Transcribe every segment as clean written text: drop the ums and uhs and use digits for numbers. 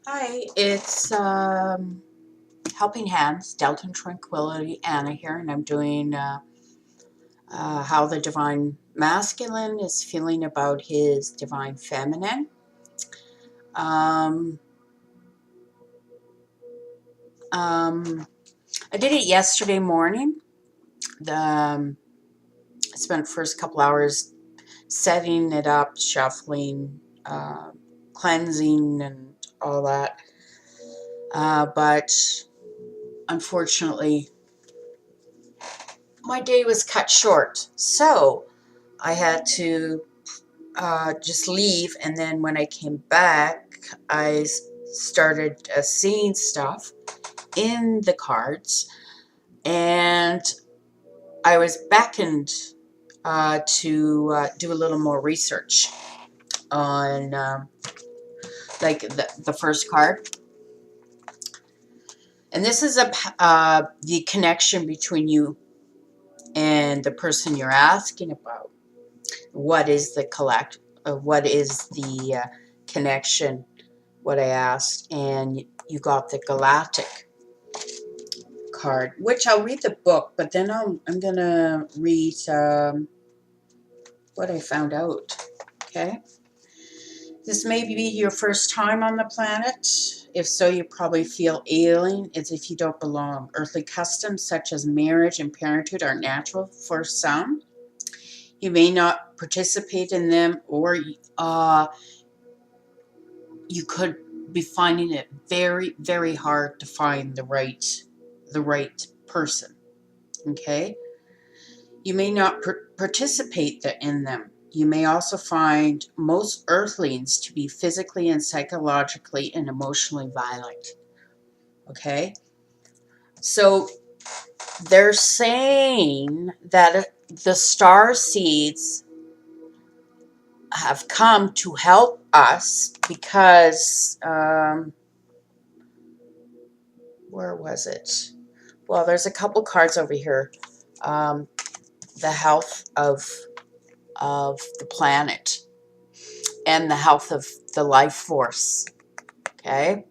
Hi, it's Helping Hands, Delton Tranquility, Anna here, and I'm doing how the Divine Masculine is feeling about his Divine Feminine. Um, I did it yesterday morning. I spent the first couple hours setting it up, shuffling, cleansing, and all that. But unfortunately, my day was cut short, so I had to just leave, and then when I came back, I started seeing stuff in the cards, and I was beckoned to do a little more research on like the first card. And this is the connection between you and the person you're asking about. What is the connection? What I asked, and you got the galactic card, which I'll read the book, but then I'm gonna read what I found out. Okay, this may be your first time on the planet. If so, you probably feel alien, as if you don't belong. Earthly customs such as marriage and parenthood are natural for some. You may not participate in them, or you could be finding it very, very hard to find the right person. Okay, you may not participate in them. You may also find most earthlings to be physically and psychologically and emotionally violent. Okay, so they're saying that the star seeds have come to help us because where was it? Well, there's a couple cards over here. The health of the planet and the health of the life force. Okay.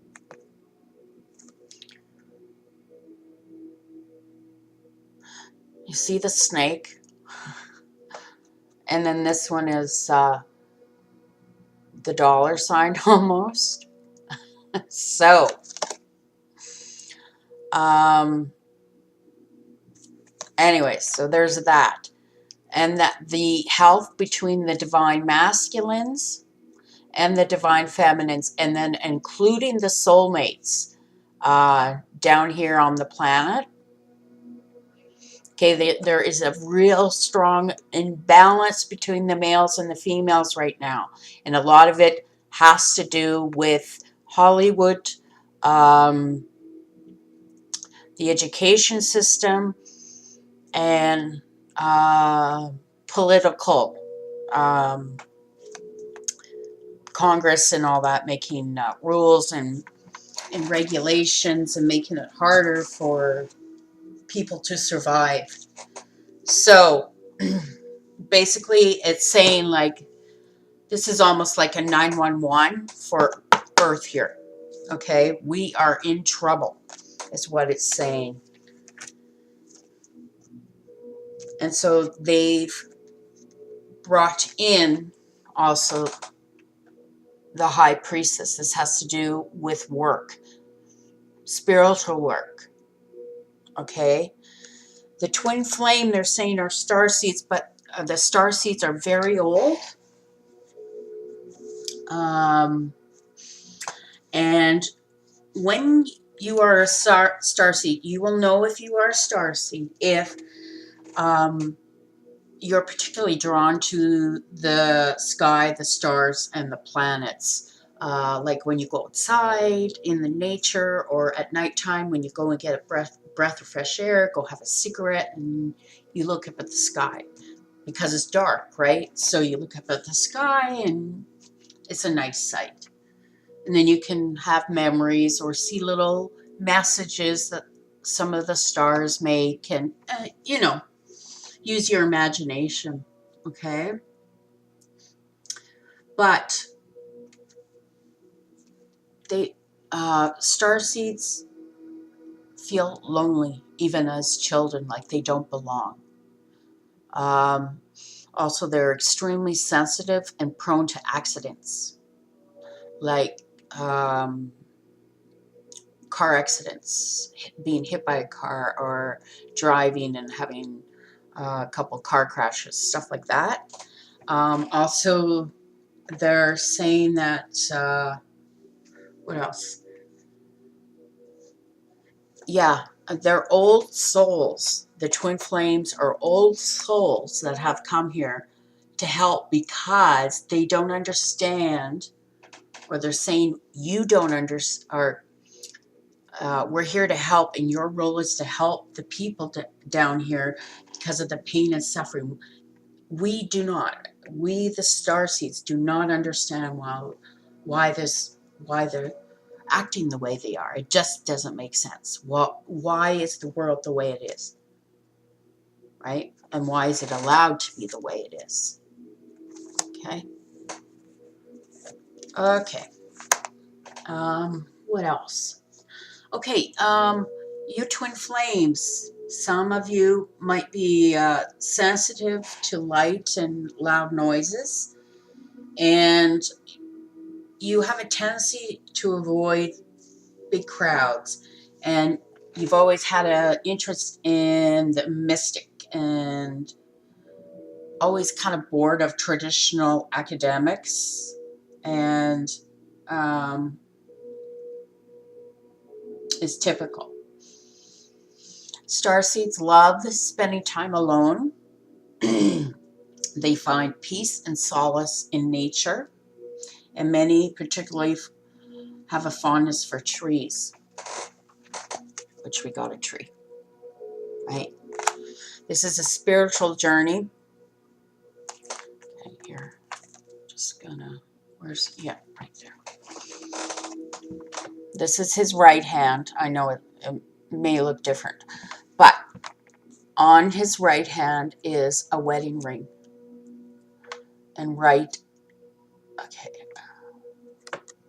You see the snake? And then this one is the dollar sign almost. So, anyway, so there's that. And that the health between the divine masculines and the divine feminines, and then including the soulmates down here on the planet. Okay, there is a real strong imbalance between the males and the females right now. And a lot of it has to do with Hollywood, the education system, and political Congress and all that, making rules and regulations and making it harder for people to survive. So basically it's saying like this is almost like a 911 for Earth here. Okay, we are in trouble is what it's saying. And so they've brought in also the high priestess. This has to do with work, spiritual work. Okay, the twin flame, they're saying, are star seeds, but the star seeds are very old. And when you are a star seed, you will know if you are a star seed if you're particularly drawn to the sky, the stars, and the planets. Like when you go outside in the nature, or at nighttime when you go and get a breath of fresh air, go have a cigarette, and you look up at the sky because it's dark, right? So you look up at the sky and it's a nice sight. And then you can have memories or see little messages that some of the stars make, and use your imagination. Okay, but Starseeds feel lonely even as children, like they don't belong. Also, they're extremely sensitive and prone to accidents, like car accidents, being hit by a car, or driving and having a couple car crashes, stuff like that. Also, they're saying that, what else? Yeah, they're old souls. The twin flames are old souls that have come here to help because they don't understand, or they're saying you don't understand, or we're here to help, and your role is to help the people down here because of the pain and suffering. We do not, we the starseeds do not understand why they're acting the way they are. It just doesn't make sense. Why is the world the way it is, right? And why is it allowed to be the way it is? Okay. Okay. What else? Okay. You twin flames. Some of you might be sensitive to light and loud noises, and you have a tendency to avoid big crowds, and you've always had an interest in the mystic, and always kind of bored of traditional academics, and is typical. Starseeds love spending time alone. They find peace and solace in nature, and many particularly have a fondness for trees, which we got a tree, right? This is a spiritual journey. Okay, here, just gonna, yeah, right there. This is his right hand. I know it may look different, but on his right hand is a wedding ring. And right, okay,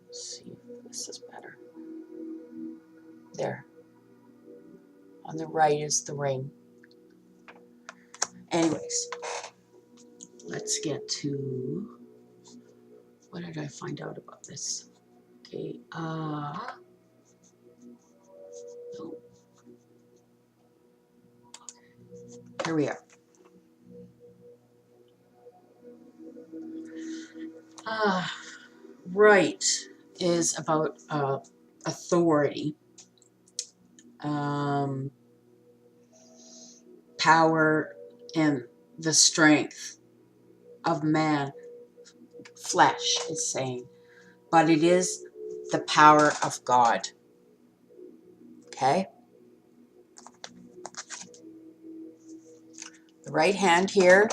let's see if this is better. There. On the right is the ring. Anyways, let's get to, what did I find out about this? Okay, no. Here we are. Right is about authority, power, and the strength of man. Flesh is saying, but it is the power of God. Okay? The right hand here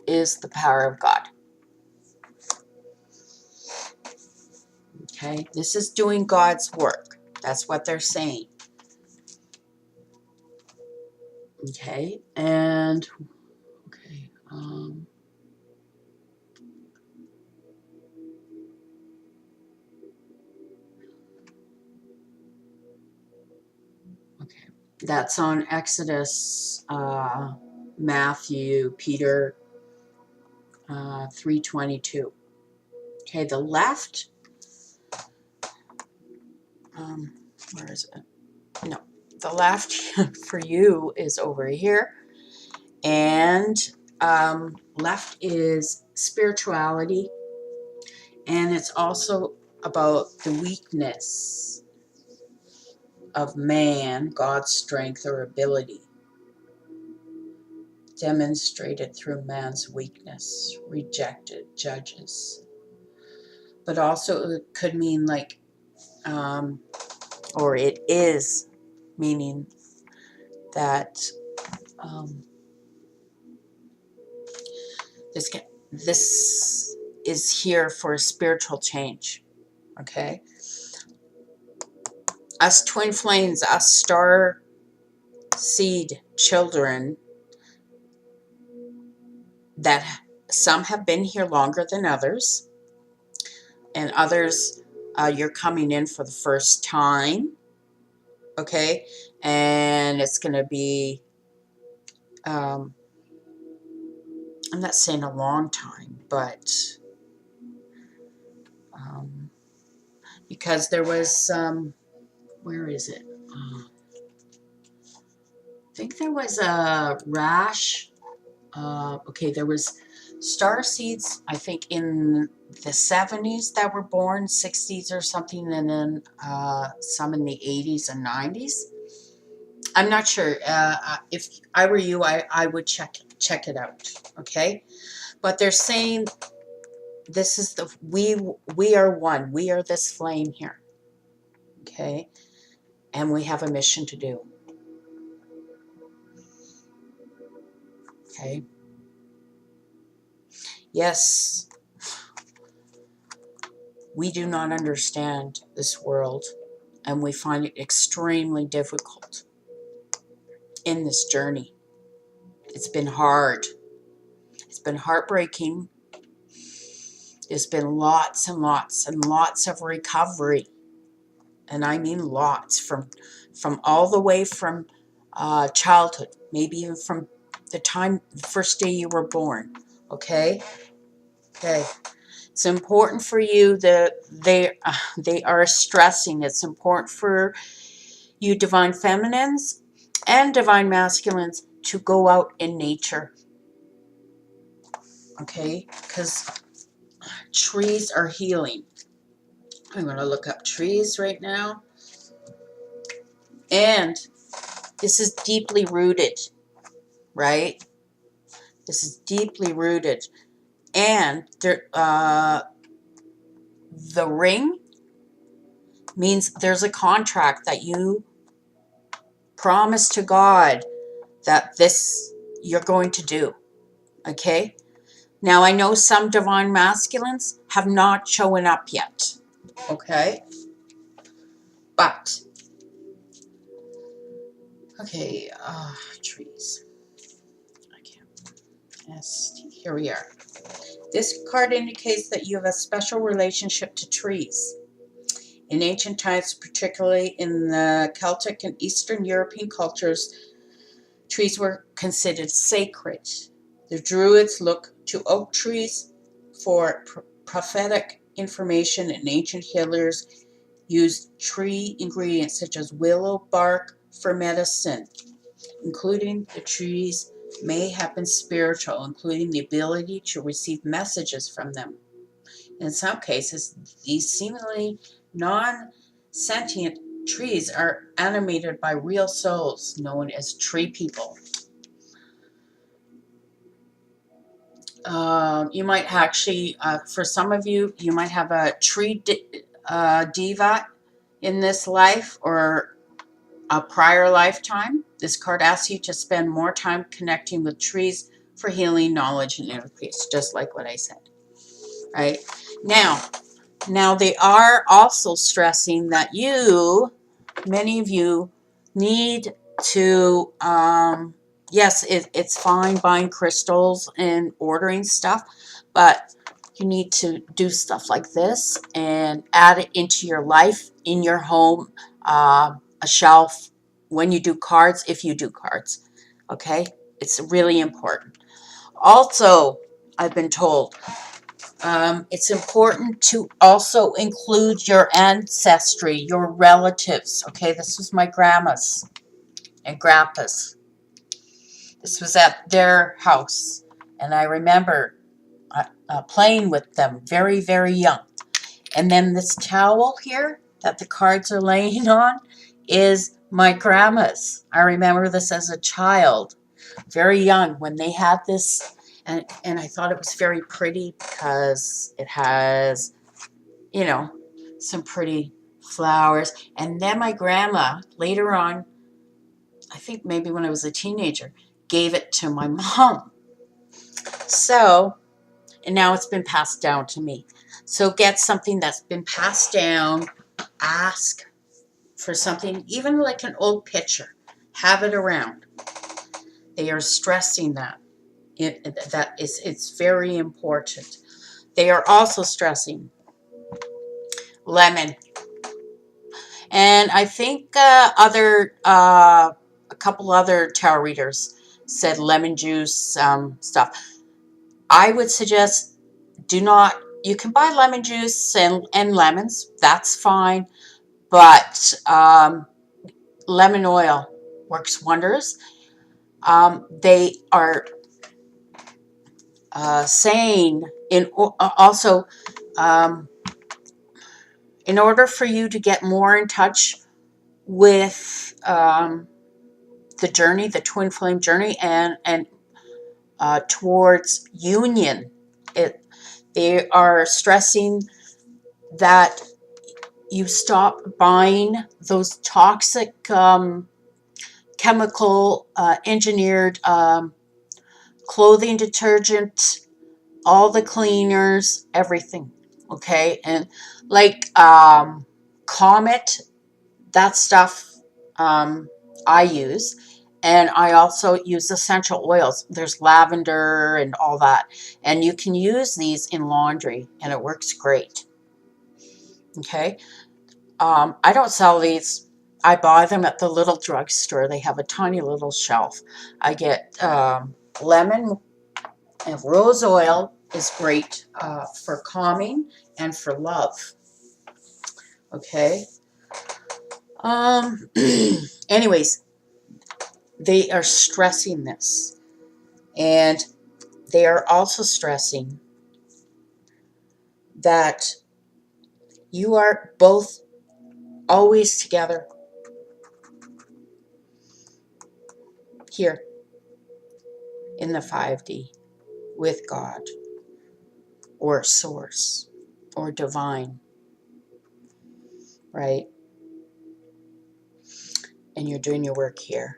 is the power of God. Okay? This is doing God's work. That's what they're saying. Okay? And, okay, okay. That's on Exodus, Matthew, Peter, 3:22. Okay, the left, where is it? No, the left for you is over here, and left is spirituality, and it's also about the weakness of man, God's strength or ability, demonstrated through man's weakness, rejected, judges. But also it could mean like, or it is meaning that this is here for a spiritual change. Okay, us twin flames, us star seed children, that some have been here longer than others, and others you're coming in for the first time, okay? And it's going to be, I'm not saying a long time, but because there was where is it? I think there was a rash. Okay, there was star seeds, I think, in the 70s that were born, 60s or something, and then some in the 80s and 90s. I'm not sure. If I were you, I would check it out, okay? But they're saying this is the, we are one. We are this flame here, okay? And we have a mission to do, okay? Yes, we do not understand this world, and we find it extremely difficult in this journey. It's been hard. It's been heartbreaking. There's been lots and lots and lots of recovery. And I mean lots, from all the way from childhood, maybe even from the first day you were born, okay? Okay. It's important for you that they are stressing. It's important for you divine feminines and divine masculines to go out in nature, okay? Because trees are healing. I'm going to look up trees right now. And this is deeply rooted, right? This is deeply rooted. And there, the ring means there's a contract that you promise to God that this you're going to do, okay? Now, I know some divine masculines have not shown up yet, okay? But, okay, trees. I can't, yes, here we are. This card indicates that you have a special relationship to trees. In ancient times, particularly in the Celtic and Eastern European cultures, trees were considered sacred. The Druids looked to oak trees for prophetic information, and ancient healers used tree ingredients such as willow bark for medicine. Including the trees may have been spiritual, including the ability to receive messages from them. In some cases, these seemingly non-sentient trees are animated by real souls known as tree people. You might actually, for some of you, you might have a tree diva in this life or a prior lifetime. This card asks you to spend more time connecting with trees for healing, knowledge, and inner peace, just like what I said. Right? Now they are also stressing that many of you need to, yes, it's fine buying crystals and ordering stuff, but you need to do stuff like this and add it into your life, in your home, a shelf, when you do cards, if you do cards, okay? It's really important. Also, I've been told, it's important to also include your ancestry, your relatives, okay? This was my grandma's and grandpa's. This was at their house, and I remember playing with them very, very young. And then this towel here that the cards are laying on is my grandma's. I remember this as a child, very young, when they had this, and I thought it was very pretty because it has, you know, some pretty flowers. And then my grandma, later on, I think maybe when I was a teenager, gave it to my mom. So, and now it's been passed down to me. So get something that's been passed down. Ask for something, even like an old picture. Have it around. They are stressing that. It's very important. They are also stressing lemon. And I think a couple other tarot readers said lemon juice stuff. I would suggest do not, you can buy lemon juice and lemons, that's fine, but lemon oil works wonders. They are saying also in order for you to get more in touch with the journey, the twin flame journey, and towards union, they are stressing that you stop buying those toxic chemical engineered clothing detergent, all the cleaners, everything. Okay, and like Comet, that stuff I use. And I also use essential oils. There's lavender and all that. And you can use these in laundry and it works great. Okay. I don't sell these. I buy them at the little drugstore. They have a tiny little shelf. I get lemon and rose oil is great for calming and for love. Okay. Anyways, they are stressing this. And they are also stressing that you are both always together here in the 5D with God or source or divine, right? And you're doing your work here.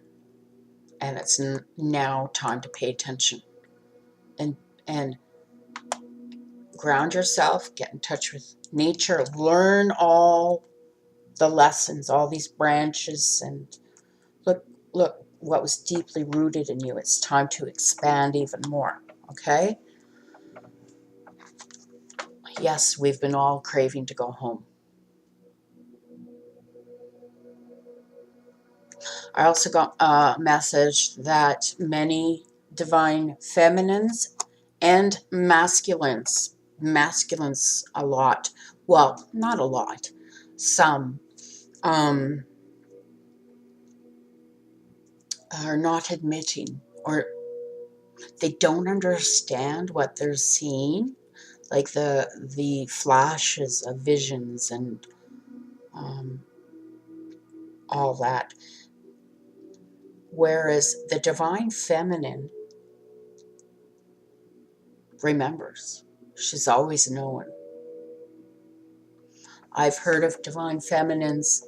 And it's now time to pay attention and ground yourself, get in touch with nature, learn all the lessons, all these branches, and look what was deeply rooted in you. It's time to expand even more, okay? Yes, we've been all craving to go home. I also got a message that many divine feminines and masculines a lot, well, not a lot, some are not admitting, or they don't understand what they're seeing, like the flashes of visions and all that. Whereas the divine feminine remembers. She's always known. I've heard of divine feminines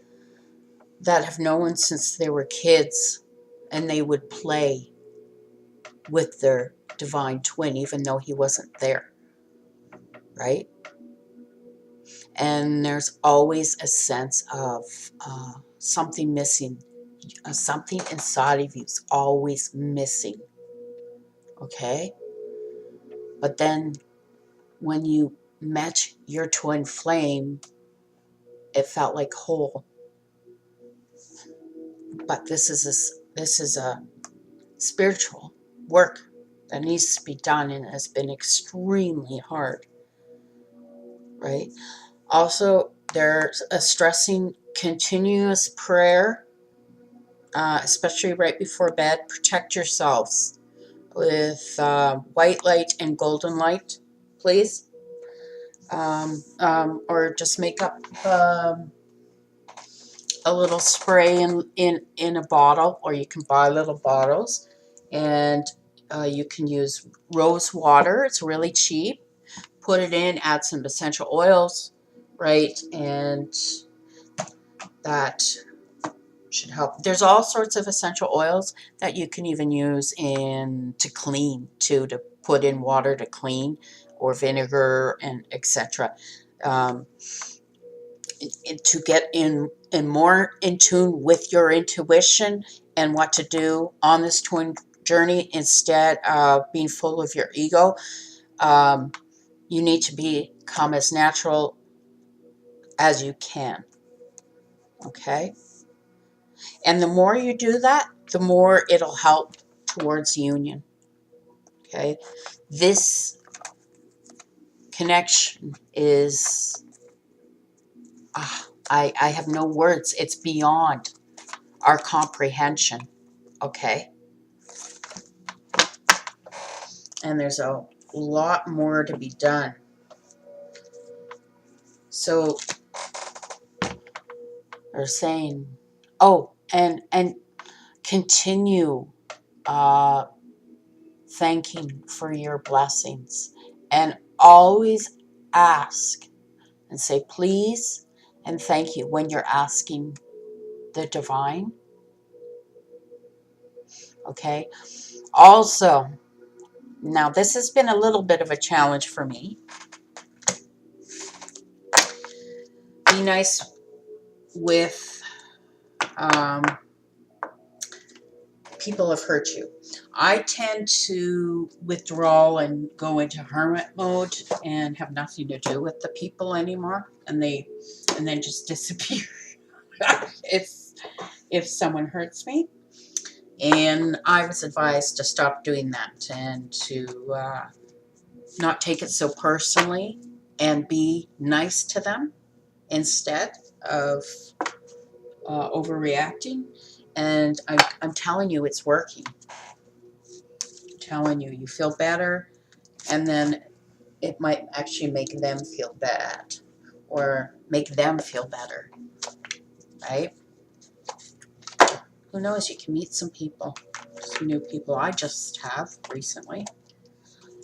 that have known since they were kids, and they would play with their divine twin even though he wasn't there, right? And there's always a sense of something missing. Something inside of you is always missing, okay? But then when you met your twin flame, it felt like whole. But this is a spiritual work that needs to be done, and has been extremely hard, right? Also, there's a stressing continuous prayer, especially right before bed. Protect yourselves with white light and golden light, please. Or just make up a little spray in a bottle, or you can buy little bottles, and you can use rose water. It's really cheap. Put it in, add some essential oils, right? And that should help. There's all sorts of essential oils that you can even use to clean too, to put in water to clean, or vinegar and etc. To get in more in tune with your intuition and what to do on this twin journey, instead of being full of your ego. You need to become as natural as you can. Okay? And the more you do that, the more it'll help towards union. Okay? This connection is, I have no words. It's beyond our comprehension. Okay? And there's a lot more to be done. So they're saying, oh, and continue thanking for your blessings, and always ask and say please and thank you when you're asking the divine. Okay. Also, now this has been a little bit of a challenge for me. Be nice with people have hurt you. I tend to withdraw and go into hermit mode and have nothing to do with the people anymore, and then just disappear if someone hurts me. And I was advised to stop doing that and to not take it so personally and be nice to them instead of overreacting. And I'm telling you, it's working. I'm telling you, you feel better, and then it might actually make them feel bad or make them feel better, right? Who knows? You can meet some people, some new people. I just have recently.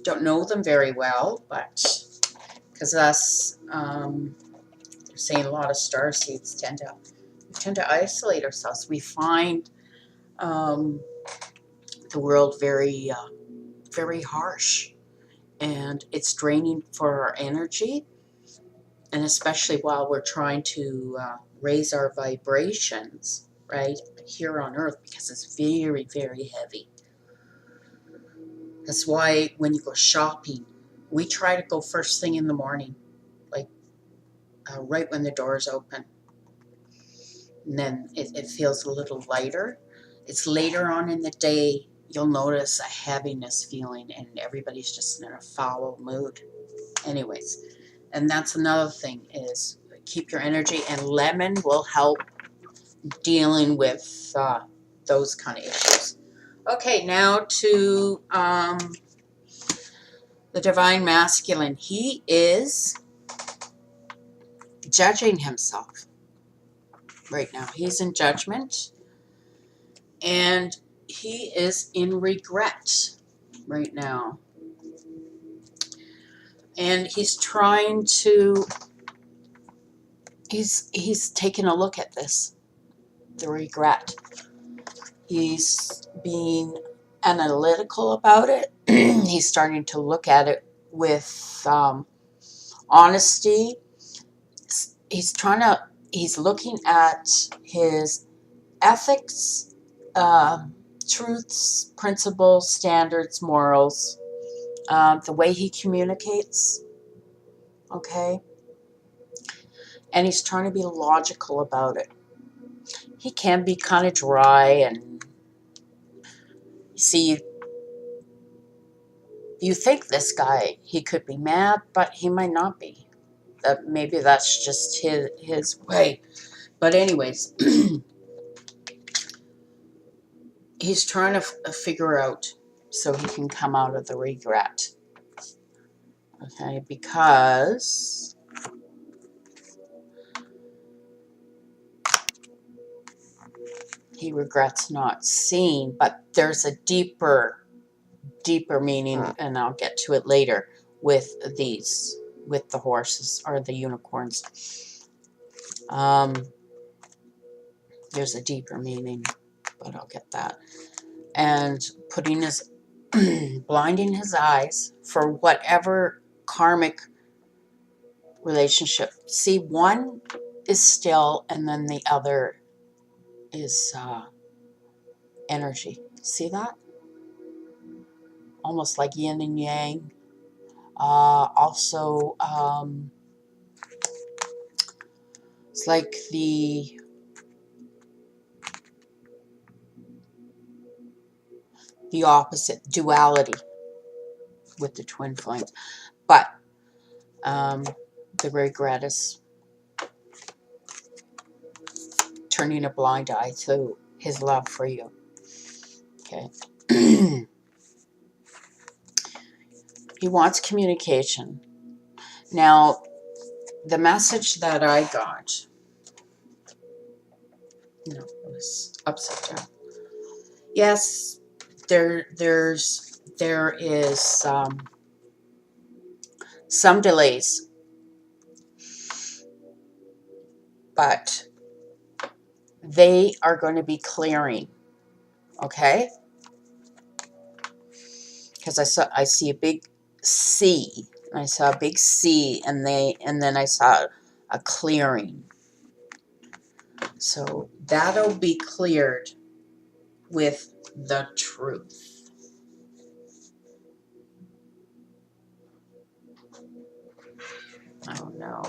Don't know them very well, but because us, they're saying a lot of star seeds tend to isolate ourselves. We find the world very, very harsh, and it's draining for our energy, and especially while we're trying to raise our vibrations, right, here on Earth, because it's very, very heavy. That's why when you go shopping, we try to go first thing in the morning, like right when the doors open. And then it feels a little lighter. It's later on in the day, you'll notice a heaviness feeling, and everybody's just in a foul mood. Anyways, and that's another thing, is keep your energy, and lemon will help dealing with those kind of issues. Okay, now to the divine masculine. He is judging himself right now. He's in judgment, and he is in regret right now. And he's trying to, he's taking a look at this, the regret. He's being analytical about it. He's starting to look at it with honesty. He's looking at his ethics, truths, principles, standards, morals, the way he communicates, okay? And he's trying to be logical about it. He can be kind of dry, and see, you think this guy, he could be mad, but he might not be. Maybe that's just his way. But anyways, he's trying to figure out so he can come out of the regret. Okay, because he regrets not seeing, but there's a deeper meaning, and I'll get to it later with these, with the horses or the unicorns. There's a deeper meaning, but I'll get that. And putting his, blinding his eyes for whatever karmic relationship. See, one is still, and then the other is energy. See that? Almost like yin and yang. Also, It's like the opposite, duality with the twin flames. But the regret is turning a blind eye to his love for you. Okay. He wants communication. Now, the message that I got, no, it was upside down. Yes, there is some delays, but they are going to be clearing. Okay, because I see a big C. I saw a big C, and then I saw a clearing. So that'll be cleared with the truth. I don't know.